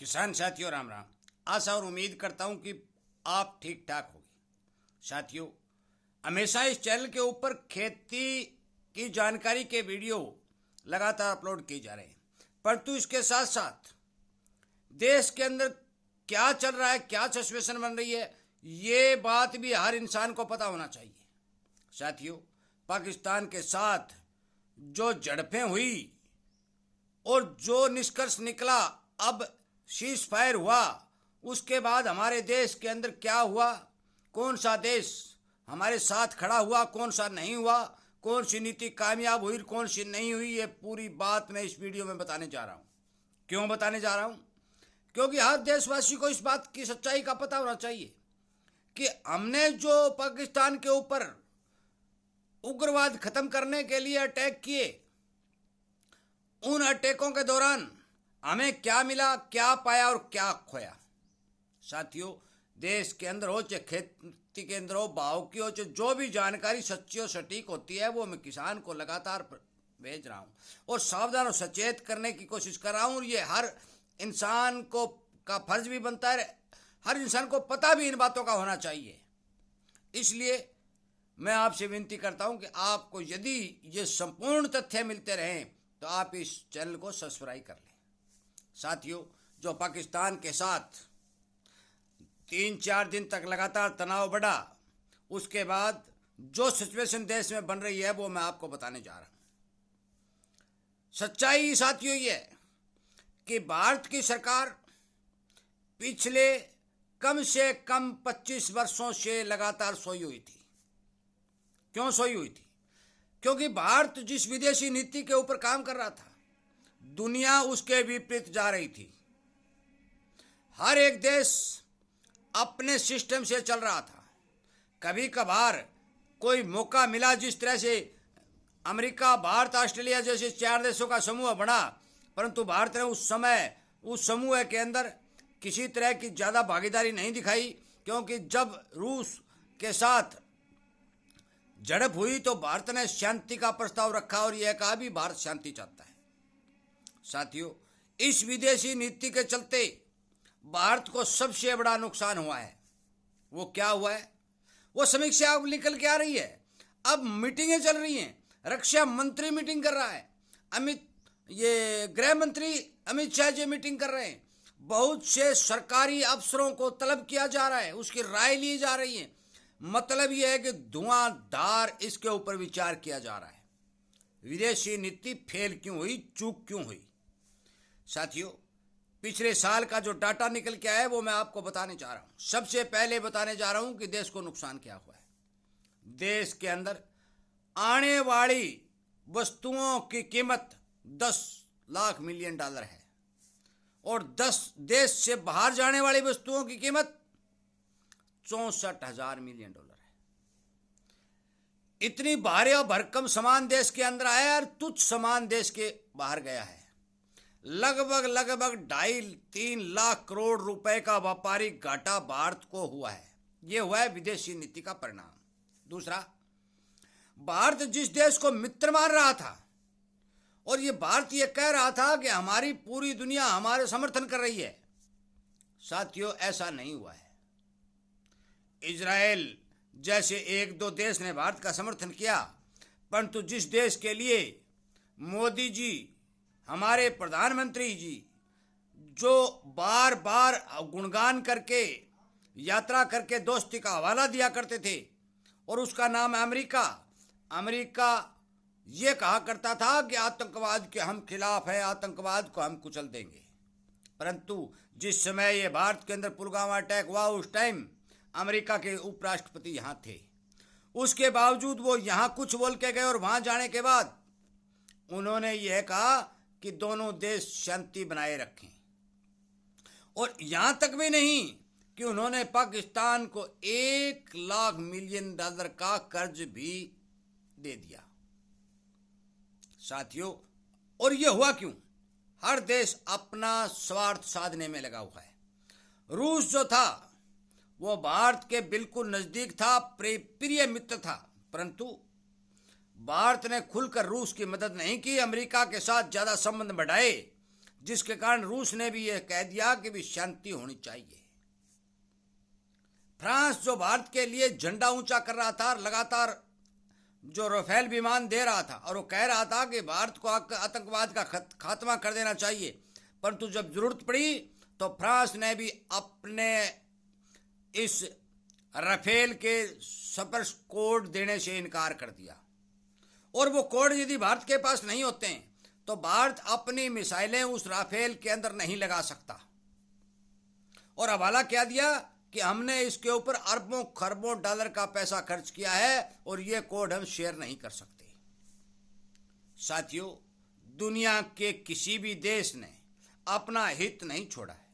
किसान साथियों राम राम। आशा और उम्मीद करता हूं कि आप ठीक ठाक होंगे। साथियों, हमेशा इस चैनल के ऊपर खेती की जानकारी के वीडियो लगातार अपलोड किए जा रहे हैं, परंतु इसके साथ साथ देश के अंदर क्या चल रहा है, क्या सिचुएशन बन रही है, ये बात भी हर इंसान को पता होना चाहिए। साथियों, पाकिस्तान के साथ जो झड़पें हुई और जो निष्कर्ष निकला, अब सीज फायर हुआ, उसके बाद हमारे देश के अंदर क्या हुआ, कौन सा देश हमारे साथ खड़ा हुआ, कौन सा नहीं हुआ, कौन सी नीति कामयाब हुई, कौन सी नहीं हुई, ये पूरी बात मैं इस वीडियो में बताने जा रहा हूँ। क्यों बताने जा रहा हूँ? क्योंकि हर देशवासी को इस बात की सच्चाई का पता होना चाहिए कि हमने जो पाकिस्तान के ऊपर उग्रवाद खत्म करने के लिए अटैक किए, उन अटैकों के दौरान हमें क्या मिला, क्या पाया और क्या खोया। साथियों, देश के अंदर हो चाहे खेती के अंदर हो, भाव की हो, चाहे जो भी जानकारी सच्ची और सटीक होती है, वो मैं किसान को लगातार भेज रहा हूँ और सावधान और सचेत करने की कोशिश कर रहा हूँ। और ये हर इंसान को का फर्ज भी बनता है, हर इंसान को पता भी इन बातों का होना चाहिए। इसलिए मैं आपसे विनती करता हूं कि आपको यदि ये संपूर्ण तथ्य मिलते रहें तो आप इस चैनल को सब्सक्राइब कर लें। साथियों, जो पाकिस्तान के साथ 3-4 दिन तक लगातार तनाव बढ़ा, उसके बाद जो सिचुएशन देश में बन रही है वो मैं आपको बताने जा रहा हूं। सच्चाई साथियों ये है कि भारत की सरकार पिछले कम से कम 25 वर्षों से लगातार सोई हुई थी। क्यों सोई हुई थी? क्योंकि भारत जिस विदेशी नीति के ऊपर काम कर रहा था, दुनिया उसके विपरीत जा रही थी। हर एक देश अपने सिस्टम से चल रहा था। कभी कभार कोई मौका मिला, जिस तरह से अमेरिका, भारत, ऑस्ट्रेलिया जैसे 4 देशों का समूह बना, परंतु भारत ने उस समय उस समूह के अंदर किसी तरह की ज़्यादा भागीदारी नहीं दिखाई, क्योंकि जब रूस के साथ झड़प हुई तो भारत ने शांति का प्रस्ताव रखा और यह कहा भी भारत शांति चाहता है। साथियों, इस विदेशी नीति के चलते भारत को सबसे बड़ा नुकसान हुआ है। वो क्या हुआ है? वो समीक्षा अब निकल के आ रही है। अब मीटिंगें चल रही हैं, रक्षा मंत्री मीटिंग कर रहा है, गृह मंत्री अमित शाह जी मीटिंग कर रहे हैं, बहुत से सरकारी अफसरों को तलब किया जा रहा है, उसकी राय ली जा रही है। मतलब यह है कि धुआंधार इसके ऊपर विचार किया जा रहा है। विदेशी नीति फेल क्यों हुई, चूक क्यों हुई? साथियों, पिछले साल का जो डाटा निकल के आया है वो मैं आपको बताने जा रहा हूं। सबसे पहले बताने जा रहा हूं कि देश को नुकसान क्या हुआ है। देश के अंदर आने वाली वस्तुओं की कीमत 10 लाख मिलियन डॉलर है और 10 देश से बाहर जाने वाली वस्तुओं की कीमत 64,000 मिलियन डॉलर है। इतनी भारी और भरकम सामान देश के अंदर आया और तुच्छ सामान देश के बाहर गया है। लगभग 2.5-3 लाख करोड़ रुपए का व्यापारिक घाटा भारत को हुआ है। यह हुआ है विदेशी नीति का परिणाम। दूसरा, भारत जिस देश को मित्र मान रहा था और ये भारत ये कह रहा था कि हमारी पूरी दुनिया हमारे समर्थन कर रही है, साथियों ऐसा नहीं हुआ है। इजराइल जैसे 1-2 देश ने भारत का समर्थन किया, परंतु जिस देश के लिए मोदी जी, हमारे प्रधानमंत्री जी, जो बार बार गुणगान करके, यात्रा करके दोस्ती का हवाला दिया करते थे, और उसका नाम अमेरिका ये कहा करता था कि आतंकवाद के हम खिलाफ है, आतंकवाद को हम कुचल देंगे। परंतु जिस समय ये भारत के अंदर पुलवामा अटैक हुआ, उस टाइम अमेरिका के उपराष्ट्रपति यहाँ थे। उसके बावजूद वो यहाँ कुछ बोल के गए और वहाँ जाने के बाद उन्होंने यह कहा कि दोनों देश शांति बनाए रखें। और यहाँ तक भी नहीं कि उन्होंने पाकिस्तान को 1 लाख मिलियन डॉलर का कर्ज भी दे दिया। साथियों, और यह हुआ क्यों? हर देश अपना स्वार्थ साधने में लगा हुआ है। रूस जो था वो भारत के बिल्कुल नजदीक था, प्रिय मित्र था, परंतु भारत ने खुलकर रूस की मदद नहीं की, अमेरिका के साथ ज्यादा संबंध बढ़ाए, जिसके कारण रूस ने भी यह कह दिया कि भी शांति होनी चाहिए। फ्रांस जो भारत के लिए झंडा ऊंचा कर रहा था, लगातार जो राफेल विमान दे रहा था और वो कह रहा था कि भारत को आतंकवाद का खात्मा कर देना चाहिए, परंतु जब जरूरत पड़ी तो फ्रांस ने भी अपने इस राफेल के सपर कोड देने से इनकार कर दिया। और वो कोड यदि भारत के पास नहीं होते हैं तो भारत अपनी मिसाइलें उस राफेल के अंदर नहीं लगा सकता। और हवाला क्या दिया कि हमने इसके ऊपर अरबों खरबों डॉलर का पैसा खर्च किया है और ये कोड हम शेयर नहीं कर सकते। साथियों, दुनिया के किसी भी देश ने अपना हित नहीं छोड़ा है,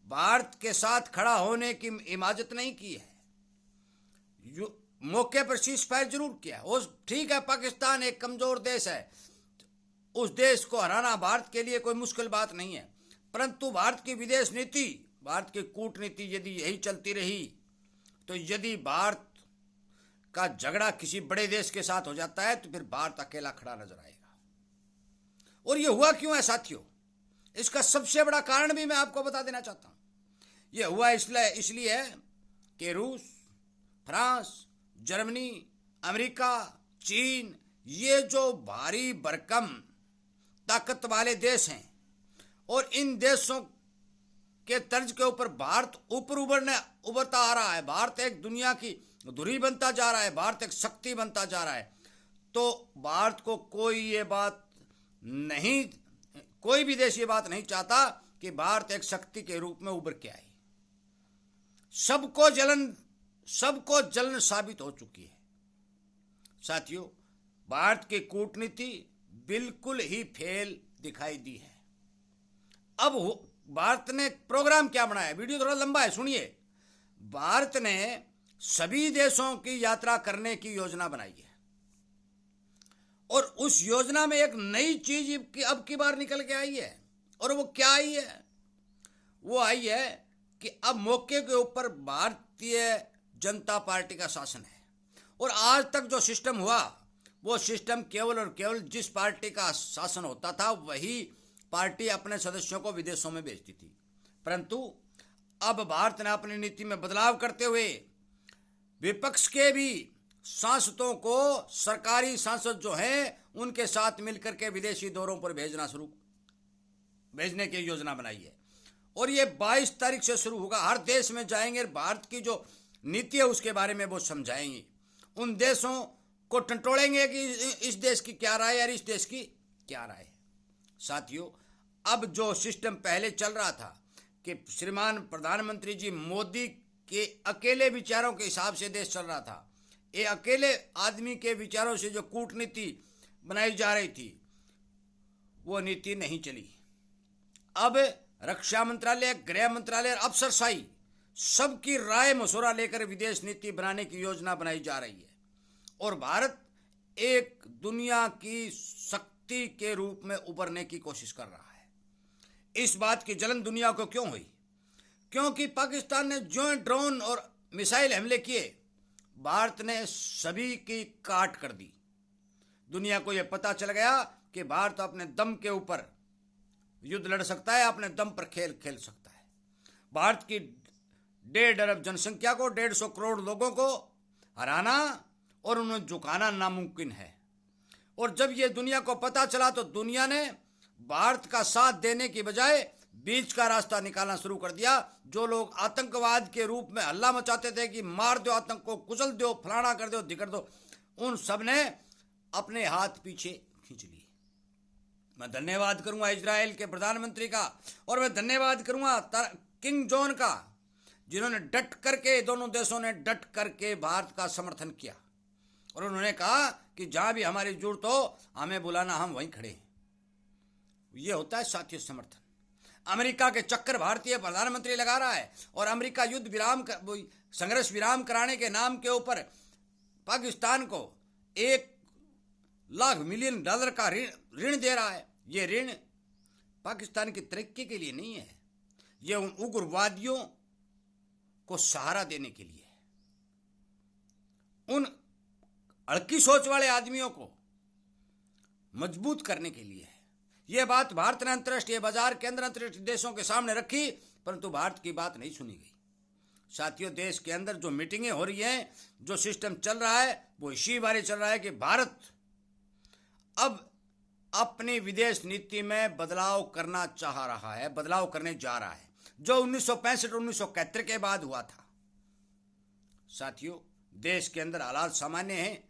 भारत के साथ खड़ा होने की हिमाकत नहीं की है। मौके पर सीज फायर जरूर किया। उस ठीक है, पाकिस्तान एक कमजोर देश है, उस देश को हराना भारत के लिए कोई मुश्किल बात नहीं है, परंतु भारत की विदेश नीति, भारत की कूटनीति यदि यही चलती रही तो यदि भारत का झगड़ा किसी बड़े देश के साथ हो जाता है तो फिर भारत अकेला खड़ा नजर आएगा। और ये हुआ क्यों है साथियों? इसका सबसे बड़ा कारण भी मैं आपको बता देना चाहता हूं। यह हुआ इसलिए है कि रूस, फ्रांस, जर्मनी, अमेरिका, चीन, ये जो भारी भरकम ताकत वाले देश हैं और इन देशों के तर्ज के ऊपर भारत ऊपर उभरता आ रहा है। भारत एक दुनिया की धुरी बनता जा रहा है, भारत एक शक्ति बनता जा रहा है। तो भारत को कोई भी देश ये बात नहीं चाहता कि भारत एक शक्ति के रूप में उभर के आए। सबको जलन साबित हो चुकी है। साथियों, भारत की कूटनीति बिल्कुल ही फेल दिखाई दी है। अब भारत ने प्रोग्राम क्या बनाया, वीडियो थोड़ा लंबा है, सुनिए। भारत ने सभी देशों की यात्रा करने की योजना बनाई है और उस योजना में एक नई चीज अब की बार निकल के आई है। और वो क्या आई है? वो आई है कि अब मौके के ऊपर भारतीय जनता पार्टी का शासन है। और आज तक जो सिस्टम हुआ वो सिस्टम केवल और केवल जिस पार्टी का शासन होता था वही पार्टी अपने सदस्यों को विदेशों में भेजती थी। परंतु अब भारत ने अपनी नीति में बदलाव करते हुए विपक्ष के भी सांसदों को, सरकारी सांसद जो हैं, उनके साथ मिलकर के विदेशी दौरों पर भेजने की योजना बनाई है। और ये 22 तारीख से शुरू होगा। हर देश में जाएंगे, भारत की जो नीति है उसके बारे में वो समझाएंगे, उन देशों को टटोलेंगे कि इस देश की क्या राय है और इस देश की क्या राय है। साथियों, अब जो सिस्टम पहले चल रहा था कि श्रीमान प्रधानमंत्री जी मोदी के अकेले विचारों के हिसाब से देश चल रहा था, ये अकेले आदमी के विचारों से जो कूटनीति बनाई जा रही थी वो नीति नहीं चली। अब रक्षा मंत्रालय, गृह मंत्रालय, अफसरशाही सबकी राय मशवरा लेकर विदेश नीति बनाने की योजना बनाई जा रही है। और भारत एक दुनिया की शक्ति के रूप में उभरने की कोशिश कर रहा है। इस बात की जलन दुनिया को क्यों हुई? क्योंकि पाकिस्तान ने जो ड्रोन और मिसाइल हमले किए, भारत ने सभी की काट कर दी। दुनिया को यह पता चल गया कि भारत अपने दम के ऊपर युद्ध लड़ सकता है, अपने दम पर खेल खेल सकता है। भारत की 1.5 अरब जनसंख्या को, 150 करोड़ लोगों को हराना और उन्हें झुकाना नामुमकिन है। और जब ये दुनिया को पता चला तो दुनिया ने भारत का साथ देने की बजाय बीच का रास्ता निकालना शुरू कर दिया। जो लोग आतंकवाद के रूप में हल्ला मचाते थे कि मार दो आतंक को, कुचल दो, फलाना कर दो, धिकर दो, उन सब ने अपने हाथ पीछे खींच लिए। मैं धन्यवाद करूंगा इजराइल के प्रधानमंत्री का और मैं धन्यवाद करूंगा किंग जॉन का, जिन्होंने डट करके, दोनों देशों ने डट करके भारत का समर्थन किया। और उन्होंने कहा कि जहां भी हमारी जरूरत हो हमें बुलाना, हम वहीं खड़े हैं। ये होता है साथियों समर्थन। अमेरिका के चक्कर भारतीय प्रधानमंत्री लगा रहा है और अमेरिका संघर्ष विराम कराने के नाम के ऊपर पाकिस्तान को $1 लाख डॉलर का ऋण दे रहा है। ये ऋण पाकिस्तान की तरक्की के लिए नहीं है, ये उन उग्रवादियों को सहारा देने के लिए है, उन हल्की सोच वाले आदमियों को मजबूत करने के लिए है। ये बात भारत ने अंतर्राष्ट्रीय बाजार के अंदर अंतर्राष्ट्रीय देशों के सामने रखी, परंतु भारत की बात नहीं सुनी गई। साथियों, देश के अंदर जो मीटिंगें हो रही हैं, जो सिस्टम चल रहा है, वो इसी बारे चल रहा है कि भारत अब अपनी विदेश नीति में बदलाव करना चाह रहा है, बदलाव करने जा रहा है, जो 1965 और 1971 के बाद हुआ था। साथियों, देश के अंदर हालात सामान्य हैं।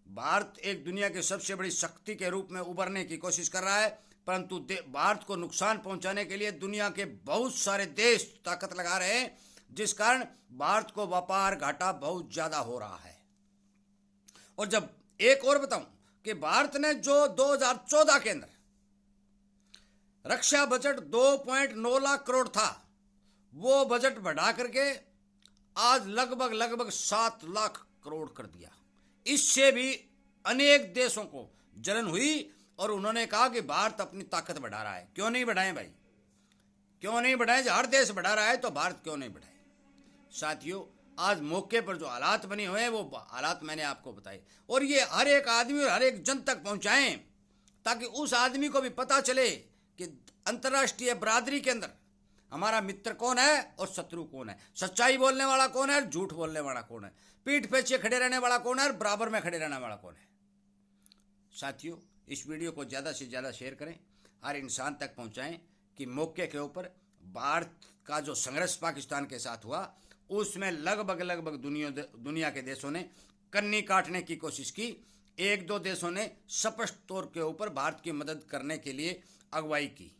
भारत एक दुनिया की सबसे बड़ी शक्ति के रूप में उभरने की कोशिश कर रहा है, परंतु भारत को नुकसान पहुंचाने के लिए दुनिया के बहुत सारे देश ताकत लगा रहे हैं, जिस कारण भारत को व्यापार घाटा बहुत ज्यादा हो रहा है। और जब एक और बताऊं कि भारत ने जो 2014 के अंदर रक्षा बजट 2.9 लाख करोड़ था, वो बजट बढ़ा करके आज लगभग 7 लाख करोड़ कर दिया। इससे भी अनेक देशों को जलन हुई और उन्होंने कहा कि भारत अपनी ताकत बढ़ा रहा है। क्यों नहीं बढ़ाएं भाई, क्यों नहीं बढ़ाएं? हर देश बढ़ा रहा है तो भारत क्यों नहीं बढ़ाए? साथियों, आज मौके पर जो हालात बने हुए हैं वो हालात मैंने आपको बताए, और ये हर एक आदमी और हर एक जन तक पहुंचाएं, ताकि उस आदमी को भी पता चले कि अंतर्राष्ट्रीय बरादरी के अंदर हमारा मित्र कौन है और शत्रु कौन है, सच्चाई बोलने वाला कौन है, झूठ बोलने वाला कौन है, पीठ पीछे खड़े रहने वाला कौन है और बराबर में खड़े रहने वाला कौन है। साथियों, इस वीडियो को ज़्यादा से ज़्यादा शेयर करें, हर इंसान तक पहुंचाएं कि मौके के ऊपर भारत का जो संघर्ष पाकिस्तान के साथ हुआ, उसमें लगभग दुनिया के देशों ने कन्नी काटने की कोशिश की। एक दो देशों ने स्पष्ट तौर के ऊपर भारत की मदद करने के लिए अगुवाई की,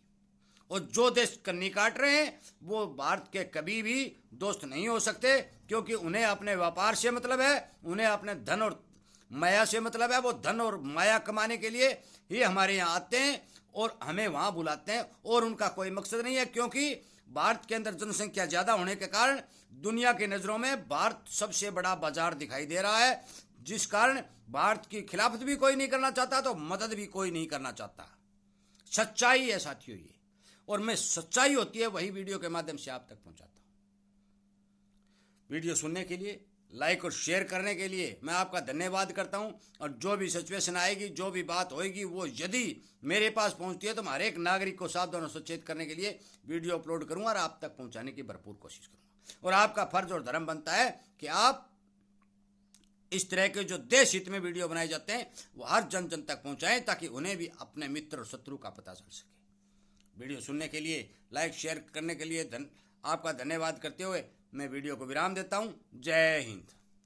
और जो देश कन्नी काट रहे हैं वो भारत के कभी भी दोस्त नहीं हो सकते, क्योंकि उन्हें अपने व्यापार से मतलब है, उन्हें अपने धन और माया से मतलब है। वो धन और माया कमाने के लिए ही हमारे यहाँ आते हैं और हमें वहाँ बुलाते हैं, और उनका कोई मकसद नहीं है, क्योंकि भारत के अंदर जनसंख्या ज़्यादा होने के कारण दुनिया की नज़रों में भारत सबसे बड़ा बाजार दिखाई दे रहा है, जिस कारण भारत की खिलाफत भी कोई नहीं करना चाहता तो मदद भी कोई नहीं करना चाहता। सच्चाई है साथियों ये, और मैं सच्चाई होती है वही वीडियो के माध्यम से आप तक पहुंचाता हूं। वीडियो सुनने के लिए, लाइक और शेयर करने के लिए मैं आपका धन्यवाद करता हूं। और जो भी सिचुएशन आएगी, जो भी बात होएगी, वो यदि मेरे पास पहुंचती है तो मैं हर एक नागरिक को सावधान और सचेत करने के लिए वीडियो अपलोड करूंगा और आप तक पहुंचाने की भरपूर कोशिश करूंगा। और आपका फर्ज और धर्म बनता है कि आप इस तरह के जो देश हित में वीडियो बनाए जाते हैं वो हर जन जन तक पहुंचाएं, ताकि उन्हें भी अपने मित्र और शत्रु का पता चल सके। वीडियो सुनने के लिए, लाइक शेयर करने के लिए आपका धन्यवाद करते हुए मैं वीडियो को विराम देता हूं। जय हिंद।